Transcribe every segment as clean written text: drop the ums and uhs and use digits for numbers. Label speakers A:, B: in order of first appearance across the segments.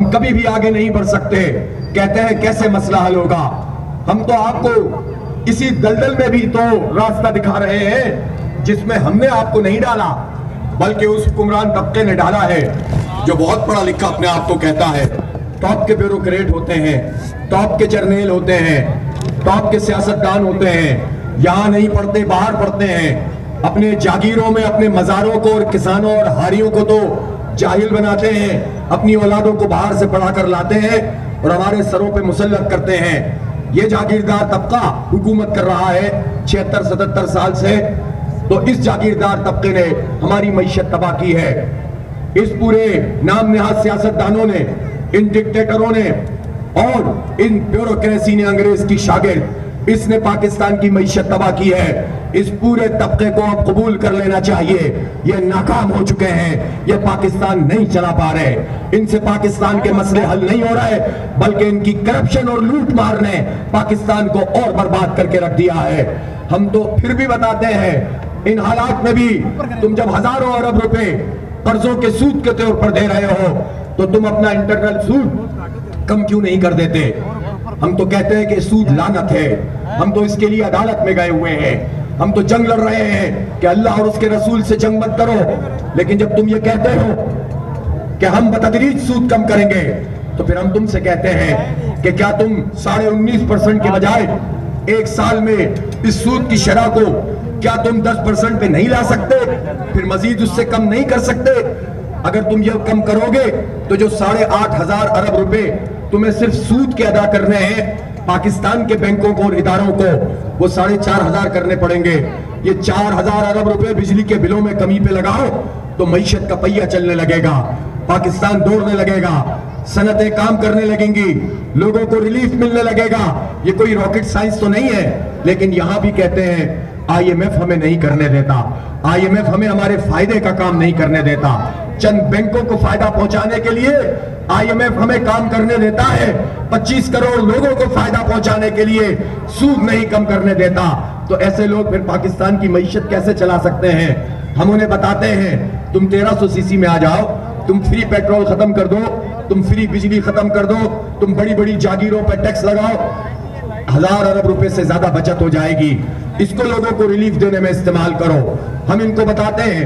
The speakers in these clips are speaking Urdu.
A: ہم کبھی بھی آگے نہیں بڑھ سکتے. کہتے ہیں کیسے مسئلہ حل ہوگا. ہم تو آپ کو اسی دلدل میں بھی تو راستہ دکھا رہے ہیں جس میں ہم نے آپ کو نہیں ڈالا بلکہ اس حکمران طبقے نے ڈالا ہے جو بہت پڑھا لکھا اپنے آپ کو کہتا ہے. ٹاپ کے بیوروکریٹ ہوتے ہیں, ٹاپ کے جرنیل ہوتے ہیں, ٹاپ کے سیاستدان ہوتے ہیں, یہاں نہیں پڑھتے باہر پڑھتے ہیں. اپنے جاگیروں میں اپنے مزاروں کو اور کسانوں اور ہاریوں کو تو جاہل بناتے ہیں, اپنی اولادوں کو باہر سے پڑھا کر لاتے ہیں اور ہمارے سروں پہ مسلط کرتے ہیں. یہ جاگیردار طبقہ حکومت کر رہا ہے 76-77 سال سے. تو اس جاگیردار طبقے نے ہماری معیشت تباہ کی ہے. اس پورے نام نہاد سیاستدانوں نے, ان ڈکٹیٹروں نے اور ان بیوروکریسی نے, انگریز کی شاگرد, اس نے پاکستان کی معیشت تباہ کی ہے. اس پورے طبقے کو اب قبول کر لینا چاہیے. یہ ناکام ہو چکے ہیں, یہ پاکستان نہیں چلا پا رہے. ان سے پاکستان کے مسئلے حل نہیں ہو رہے بلکہ ان کی کرپشن اور لوٹ مار نے پاکستان کو اور برباد کر کے رکھ دیا ہے. ہم تو پھر بھی بتاتے ہیں ان حالات میں بھی تم جب ہزاروں ارب روپے قرضوں کے سود کے طور پر دے رہے ہو تو تم اپنا انٹرنل سود کم کیوں نہیں کر دیتے؟ ہم تو کہتے ہیں کہ سود لعنت ہے. ہم تو اس کے لیے عدالت میں گئے ہوئے ہیں. ہم تو جنگ لڑ رہے ہیں کہ اللہ اور اس کے رسول سے جنگ مت کرو. لیکن جب تم یہ کہتے ہو کہ ہم بتدریج سود کم کریں گے تو پھر ہم تم سے کہتے ہیں کہ کیا تم 19.5% کے بجائے ایک سال میں اس سود کی شرح کو کیا تم 10% پہ نہیں لا سکتے؟ پھر مزید اس سے کم نہیں کر سکتے؟ اگر تم یہ کم کرو گے تو جو 8,500 ارب روپے تمہیں صرف سود کے ادا کرنے ہیں پاکستان کے بینکوں کو اور اداروں کو, وہ 4,500 کرنے پڑیں گے. یہ 4,000 ارب روپے بجلی کے بلوں میں کمی پہ لگاؤ تو معیشت کا پہیہ چلنے لگے گا, پاکستان دوڑنے لگے گا, صنعتیں کام کرنے لگیں گی, لوگوں کو ریلیف ملنے لگے گا. یہ کوئی راکٹ سائنس تو نہیں ہے. لیکن یہاں بھی کہتے ہیں IMF ہمیں نہیں کرنے دیتا, IMF ہمیں ہمارے فائدے کا کام نہیں کرنے دیتا. چند بینکوں کو فائدہ پہنچانے کے لیے IMF ہمیں کام کرنے دیتا ہے, 25 کروڑ لوگوں کو فائدہ پہنچانے کے لیے سود نہیں کم کرنے دیتا. تو ایسے لوگ پھر پاکستان کی معیشت کیسے چلا سکتے ہیں؟ ہم انہیں بتاتے ہیں تم 1300 cc میں آ جاؤ, تم فری پیٹرول ختم کر دو, تم فری بجلی ختم کر دو, تم بڑی بڑی جاگیروں پر ٹیکس لگاؤ, 1,000 ارب روپے سے زیادہ بچت ہو جائے گی. اس کو لوگوں کو ریلیف دینے میں استعمال کرو. ہم ان کو بتاتے ہیں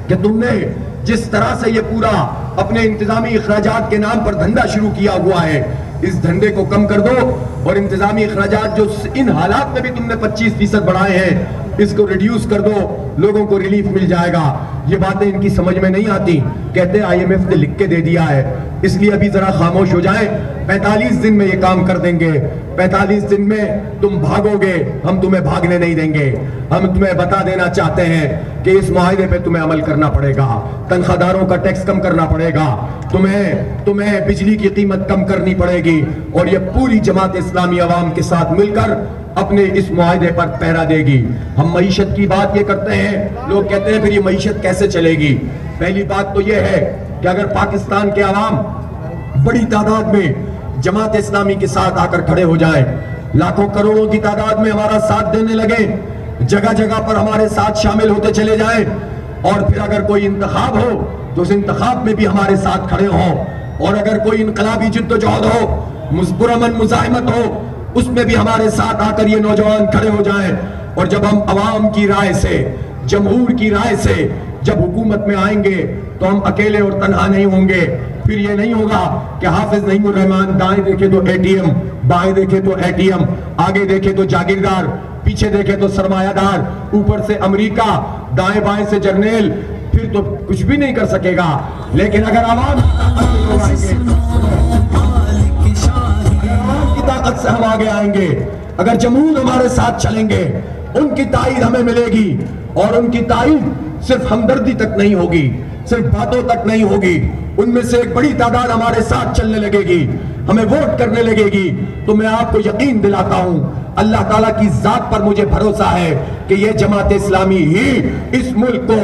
A: کہ تم نے جس طرح سے یہ پورا اپنے انتظامی اخراجات کے نام پر دھندا شروع کیا ہوا ہے, اس دھندے کو کم کر دو اور انتظامی اخراجات جو ان حالات میں بھی تم نے 25% بڑھائے ہیں اس کو ریڈیوس کر دو, لوگوں کو ریلیف مل جائے گا. یہ باتیں ان کی سمجھ میں نہیں آتی. کہتے ہیں IMF نے لکھ کے دے دیا ہے اس لیے ابھی ذرا خاموش ہو جائیں, 45 دن میں یہ کام کر دیں گے. 45 دن میں تم بھاگو گے, ہم تمہیں بھاگنے نہیں دیں گے. ہم تمہیں بتا دینا چاہتے ہیں کہ اس معاہدے پہ تمہیں عمل کرنا پڑے گا, تنخواہ داروں کا ٹیکس کم کرنا پڑے گا, تمہیں بجلی کی قیمت کم کرنی پڑے گی, اور یہ پوری جماعت اسلامی عوام کے ساتھ مل کر اپنے اس معاہدے پر پہرا دے گی. ہم معیشت کی بات یہ کرتے ہیں, لوگ کہتے ہیں پھر یہ معیشت کیسے چلے گی؟ پہلی بات تو یہ ہے کہ اگر پاکستان کے عوام بڑی تعداد میں جماعت اسلامی کے ساتھ آ کر کھڑے ہو جائیں, لاکھوں کروڑوں کی تعداد میں ہمارا ساتھ دینے لگے, جگہ جگہ پر ہمارے ساتھ شامل ہوتے چلے جائیں, اور پھر اگر کوئی انتخاب ہو تو اس انتخاب میں بھی ہمارے ساتھ کھڑے ہوں, اور اگر کوئی انقلابی جد و جہد ہو, پرامن مزاحمت ہو, اس میں بھی ہمارے ساتھ آ کر یہ نوجوان کھڑے ہو جائیں. اور جب ہم عوام کی رائے سے, جمہور کی رائے سے جب حکومت میں آئیں گے تو ہم اکیلے اور تنہا نہیں ہوں گے. پھر یہ نہیں ہوگا کہ حافظ نعیم الرحمن دائیں دیکھے تو ATM, بائیں دیکھے تو ATM, آگے دیکھے تو جاگیردار, پیچھے دیکھے تو سرمایہ دار, اوپر سے امریکہ, دائیں بائیں سے جرنیل, پھر تو کچھ بھی نہیں کر سکے گا. لیکن اگر عوام کی طاقت سے ہم آگے آئیں گے, اگر جمہور ہمارے ساتھ چلیں گے, ان کی تائید ہمیں ملے گی, اور ان کی تائید صرف ہمدردی تک نہیں ہوگی, صرف باتوں تک نہیں ہوگی, ان میں سے ایک بڑی تعداد ہمارے ساتھ چلنے لگے گی, ہمیں ووٹ کرنے لگے گی. تو میں آپ کو یقین دلاتا ہوں, اللہ تعالیٰ کی ذات پر مجھے بھروسہ ہے کہ یہ جماعت اسلامی ہی اس ملک کو,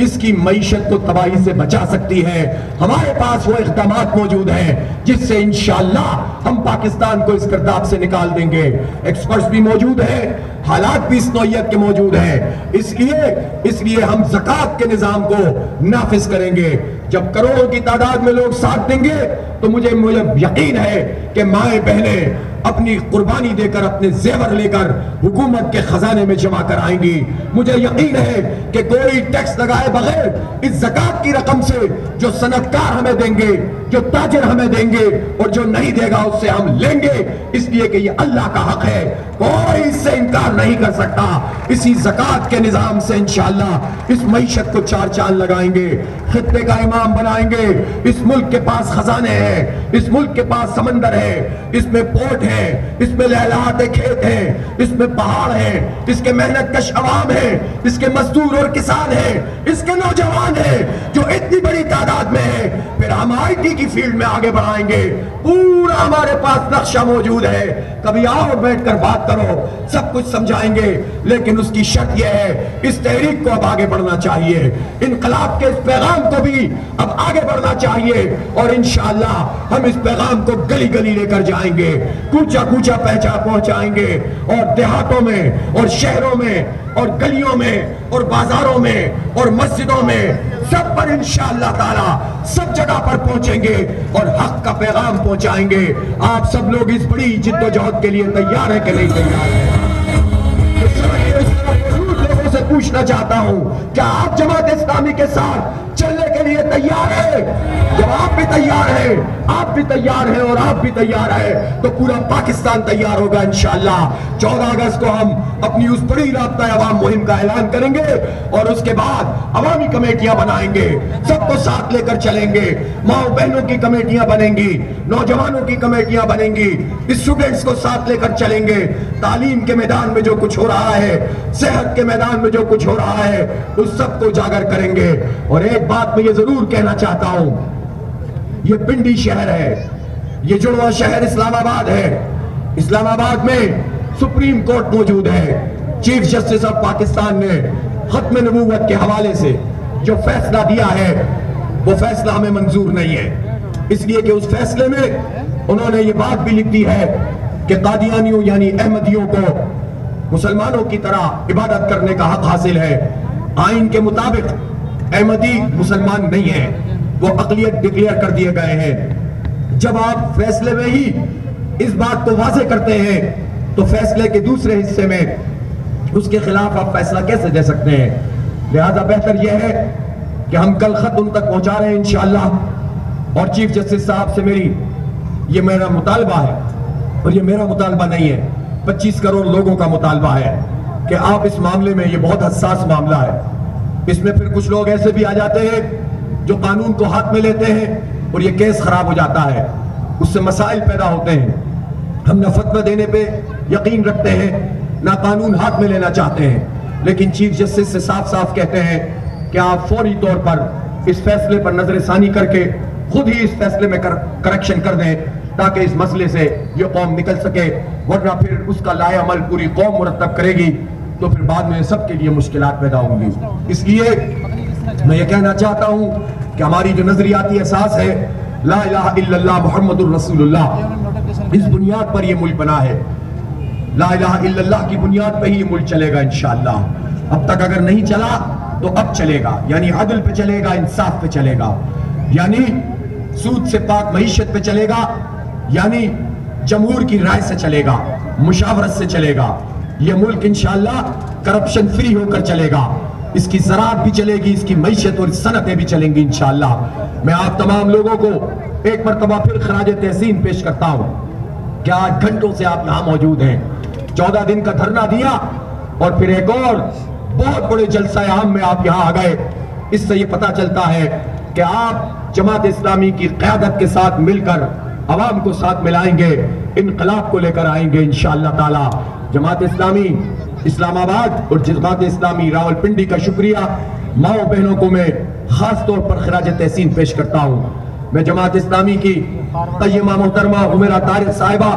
A: اس کی معیشت کو تباہی سے بچا سکتی ہے. ہمارے پاس وہ اقدامات موجود ہیں جس سے انشاءاللہ ہم پاکستان کو اس گرداب سے نکال دیں گے. ایکسپرٹس بھی موجود ہیں, حالات بھی اس نوعیت کے موجود ہیں. اس لیے ہم زکوٰۃ کے نظام کو نافذ کریں گے. جب کروڑوں کی تعداد میں لوگ ساتھ دیں گے تو مجھے یقین ہے کہ مائیں بہنیں اپنی قربانی دے کر اپنے زیور لے کر حکومت کے خزانے میں جمع کرائیں گی. مجھے یقین ہے کہ کوئی ٹیکس لگائے بغیر اس زکوٰۃ کی رقم سے جو صنعتکار ہمیں دیں گے، جو تاجر ہمیں دیں گے، اور جو نہیں دے گا اس سے ہم لیں گے، اس لیے کہ یہ اللہ کا حق ہے. کوئی اس سے انکار نہیں کر سکتا. اسی زکوٰۃ کے نظام سے انشاءاللہ اس معیشت کو چار چاند لگائیں گے، خطے کا امام بنائیں گے. اس ملک کے پاس خزانے ہیں، اس ملک کے پاس سمندر ہے، اس میں پورٹ ہے، اس میں لہلاتے کھیت ہیں، اس میں پہاڑ ہیں، اس کے محنت کش عوام ہیں، اس کے مزدور اور کسان ہیں، اس کے نوجوان ہیں جو اتنی بڑی تعداد میں ہیں. پھر ہم آئی ٹی کی فیلڈ میں آگے بڑھائیں گے. پورا ہمارے پاس نقشہ موجود ہے. کبھی آؤ بیٹھ کر بات کرو، سب کچھ سمجھائیں گے. لیکن اس کی شرط یہ ہے اس تحریک کو اب آگے بڑھنا چاہیے، انقلاب کے اس پیغام کو بھی اب آگے بڑھنا چاہیے. اور انشاءاللہ ہم اس پیغام کو گلی گلی لے کر جائیں گے، کوچا کوچا پہنچائیں گے، اور دیہاتوں میں اور شہروں میں اور گلیوں میں اور بازاروں میں اور مسجدوں میں سب پر انشاءاللہ تعالی سب جگہ پر پہنچیں گے اور حق کا پیغام پہنچائیں گے. آپ سب لوگ اس بڑی جد و جہد کے لیے تیار ہیں کہ نہیں تیار ہیں؟ لوگوں سے پوچھنا چاہتا ہوں، کیا آپ جماعت اسلامی کے ساتھ چلنے کے لیے تیار ہیں؟ جب آپ بھی تیار ہیں، آپ بھی تیار ہیں اور آپ بھی تیار ہیں تو پورا پاکستان تیار ہوگا انشاءاللہ. 14 اگست کو ہم اپنی اس بڑی رابطہ عوام مہم کا اعلان کریں گے اور اس کے بعد عوامی کمیٹیاں بنائیں گے، سب کو ساتھ لے کر چلیں گے. ماں بہنوں کی کمیٹیاں بنیں گی، نوجوانوں کی کمیٹیاں بنیں گی، اسٹوڈنٹس کو ساتھ لے کر چلیں گے. تعلیم کے میدان میں جو کچھ ہو رہا ہے، صحت کے میدان میں جو کچھ ہو رہا ہے، اس سب کو اجاگر کریں گے. اور ایک بات میں یہ ضرور کہنا چاہتا ہوں، یہ پنڈی شہر ہے، یہ جڑواں شہر اسلام آباد ہے. اسلام آباد میں سپریم کورٹ موجود ہے. چیف جسٹس آف پاکستان نے ختم نبوت کے حوالے سے جو فیصلہ دیا ہے وہ فیصلہ ہمیں منظور نہیں ہے، اس لیے کہ اس فیصلے میں انہوں نے یہ بات بھی لکھ دی ہے کہ قادیانیوں یعنی احمدیوں کو مسلمانوں کی طرح عبادت کرنے کا حق حاصل ہے. آئین کے مطابق احمدی مسلمان نہیں ہیں، وہ اقلیت ڈکلیئر کر دیے گئے ہیں. جب آپ فیصلے میں ہی اس بات کو واضح کرتے ہیں تو فیصلے کے دوسرے حصے میں اس کے خلاف آپ فیصلہ کیسے دے سکتے ہیں؟ لہذا بہتر یہ ہے کہ ہم کل خط ان تک پہنچا رہے ہیں انشاءاللہ. اور چیف جسٹس صاحب سے یہ میرا مطالبہ ہے، اور یہ میرا مطالبہ نہیں ہے، 25 کروڑ لوگوں کا مطالبہ ہے کہ آپ اس معاملے میں، یہ بہت حساس معاملہ ہے، اس میں پھر کچھ لوگ ایسے بھی آ جاتے ہیں جو قانون کو ہاتھ میں لیتے ہیں اور یہ کیس خراب ہو جاتا ہے، اس سے مسائل پیدا ہوتے ہیں. ہم نہ فتویٰ دینے پہ یقین رکھتے ہیں، نہ قانون ہاتھ میں لینا چاہتے ہیں، لیکن چیف جسٹس سے صاف صاف کہتے ہیں کہ آپ فوری طور پر اس فیصلے پر نظر ثانی کر کے خود ہی اس فیصلے میں کریکشن کر دیں تاکہ اس مسئلے سے یہ قوم نکل سکے، ورنہ پھر اس کا لائے عمل پوری قوم مرتب کرے گی تو پھر بعد میں سب کے لیے مشکلات پیدا ہوں گی. اس لیے میں یہ کہنا چاہتا ہوں کہ ہماری جو نظریاتی اساس ہے لا الہ الا اللہ محمد الرسول اللہ، اس بنیاد پر یہ ملک بنا ہے. لا الہ الا اللہ کی بنیاد پہ ہی یہ ملک چلے گا انشاءاللہ. اب تک اگر نہیں چلا تو اب چلے گا، یعنی عدل پہ چلے گا، انصاف پہ چلے گا، یعنی سود سے پاک معیشت پہ چلے گا، یعنی جمہور کی رائے سے چلے گا، مشاورت سے چلے گا. یہ ملک انشاءاللہ کرپشن فری ہو کر چلے گا. اس کی زراعت بھی چلے گی، اس کی معیشت اور صنعتیں بھی چلیں گی انشاءاللہ. میں آپ تمام لوگوں کو ایک مرتبہ پھر خراج تحسین پیش کرتا ہوں کہ 8 گھنٹوں سے آپ یہاں موجود ہیں، 14 دن کا دھرنا دیا اور پھر ایک اور بہت بڑے جلسہ عام میں آپ یہاں آ گئے. اس سے یہ پتہ چلتا ہے کہ آپ جماعت اسلامی کی قیادت کے ساتھ مل کر عوام کو ساتھ ملائیں گے، انقلاب کو لے کر آئیں گے انشاءاللہ تعالی. جماعت اسلامی اسلام آباد اور جماعت اسلامی راول پنڈی کا شکریہ. ماؤں بہنوں کو میں خاص طور پر خراج تحسین پیش کرتا ہوں. میں جماعت اسلامی کی قیمہ محترمہ عمیرہ طارق صاحبہ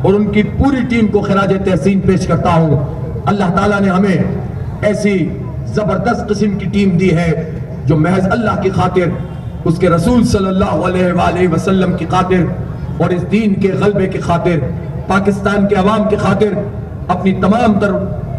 A: اور ان کی پوری ٹیم کو خراج تحسین پیش کرتا ہوں. اللہ تعالیٰ نے ہمیں ایسی زبردست قسم کی ٹیم دی ہے جو محض اللہ کی خاطر، اس کے رسول صلی اللہ علیہ وآلہ وسلم کی خاطر اور اس دین کے غلبے کی خاطر، پاکستان کے عوام کی خاطر اپنی تمام تر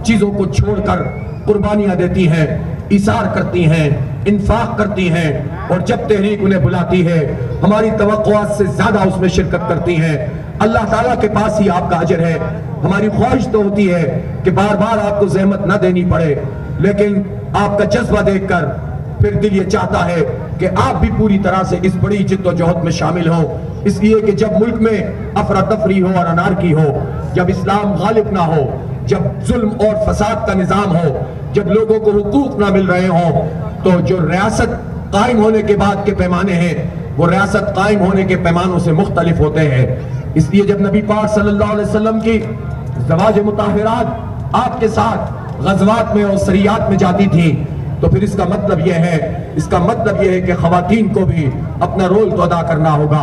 A: چیزوں کو چھوڑ کر قربانیاں دیتی ہیں، ایثار کرتی ہیں. انفاق کرتی ہیں اور جب تحریک انہیں بلاتی ہے ہماری توقعات سے زیادہ اس میں شرکت کرتی ہیں. اللہ تعالیٰ کے پاس ہی آپ کا اجر ہے. ہماری خواہش تو ہوتی ہے کہ بار بار آپ کو زحمت نہ دینی پڑے، لیکن آپ کا جذبہ دیکھ کر پھر دل یہ چاہتا ہے کہ آپ بھی پوری طرح سے اس بڑی جد و جہد میں شامل ہوں. اس لیے کہ جب ملک میں افراتفری ہو اور انارکی ہو، جب اسلام غالب نہ ہو، جب ظلم اور فساد کا نظام ہو، جب لوگوں کو حقوق نہ مل رہے ہوں، تو جو ریاست قائم ہونے کے بعد کے پیمانے ہیں وہ ریاست قائم ہونے کے پیمانوں سے مختلف ہوتے ہیں. اس لیے جب نبی پاک صلی اللہ علیہ وسلم کی زواج مطہرات آپ کے ساتھ غزوات میں اور سریات میں جاتی تھی تو پھر اس کا مطلب یہ ہے کہ خواتین کو بھی اپنا رول تو ادا کرنا ہوگا.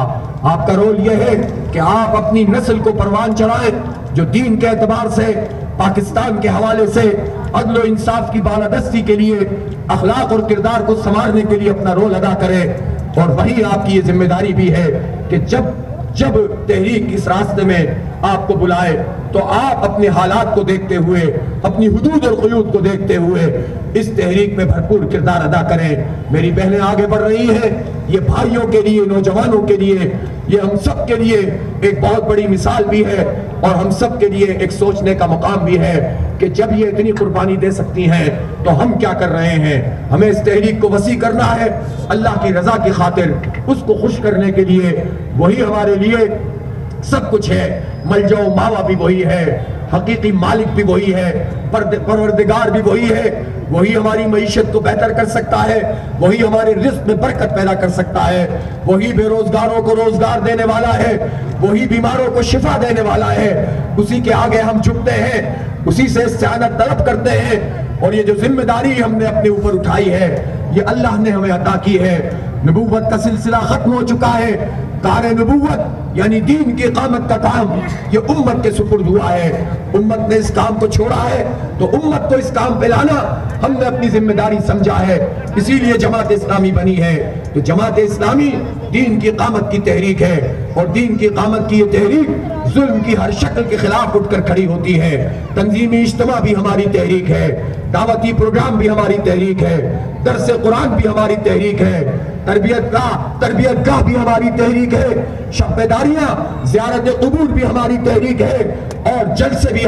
A: آپ کا رول یہ ہے کہ آپ اپنی نسل کو پروان چڑھائیں جو دین کے اعتبار سے پاکستان کے حوالے سے عدل و انصاف کی بالادستی کے لیے اخلاق اور کردار کو سنوارنے کے لیے اپنا رول ادا کرے. اور وہی آپ کی یہ ذمہ داری بھی ہے کہ جب تحریک اس راستے میں آپ کو بلائے تو آپ اپنے حالات کو دیکھتے ہوئے، اپنی حدود اور قیود کو دیکھتے ہوئے اس تحریک میں بھرپور کردار ادا کریں. میری بہنیں آگے بڑھ رہی ہیں، یہ بھائیوں کے لیے، نوجوانوں کے لیے، یہ ہم سب کے لیے ایک بہت بڑی مثال بھی ہے اور ہم سب کے لیے ایک سوچنے کا مقام بھی ہے کہ جب یہ اتنی قربانی دے سکتی ہیں تو ہم کیا کر رہے ہیں. ہمیں اس تحریک کو وسیع کرنا ہے اللہ کی رضا کی خاطر، اس کو خوش کرنے کے لیے. وہی ہمارے لیے سب کچھ ہے. ملجا و ماوا بھی وہی ہے، حقیقی مالک بھی وہی ہے، پروردگار بھی وہی ہے. وہی ہماری معیشت کو بہتر کر سکتا ہے، وہی ہمارے رزق میں برکت پیدا کر سکتا ہے، وہی بے روزگاروں کو روزگار دینے والا ہے، وہی بیماروں کو شفا دینے والا ہے. اسی کے آگے ہم جھکتے ہیں، اسی سے استعانت طلب کرتے ہیں. اور یہ جو ذمہ داری ہم نے اپنے اوپر اٹھائی ہے یہ اللہ نے ہمیں عطا کی ہے. نبوت کا سلسلہ ختم ہو چکا ہے. کار نبوت یعنی دین کی اقامت کا کام یہ امت کے سپرد ہوا ہے. امت نے اس کام کو چھوڑا ہے تو امت کو اس کام پہ لانا ہم نے اپنی ذمہ داری سمجھا ہے. اسی لیے جماعت اسلامی بنی ہے. تو جماعت اسلامی دین کی اقامت کی تحریک ہے اور دین کی اقامت کی یہ تحریک ظلم کی ہر شکل کے خلاف اٹھ کر کھڑی ہوتی ہے. تنظیمی اجتماع بھی ہماری تحریک ہے، دعوتی پروگرام بھی ہماری تحریک ہے، درس قرآن بھی ہماری تحریک ہے، تربیت گاہ بھی ہماری تحریک ہے، شب بیداریاں زیارت قبور بھی ہماری تحریک ہے اور جلسے بھی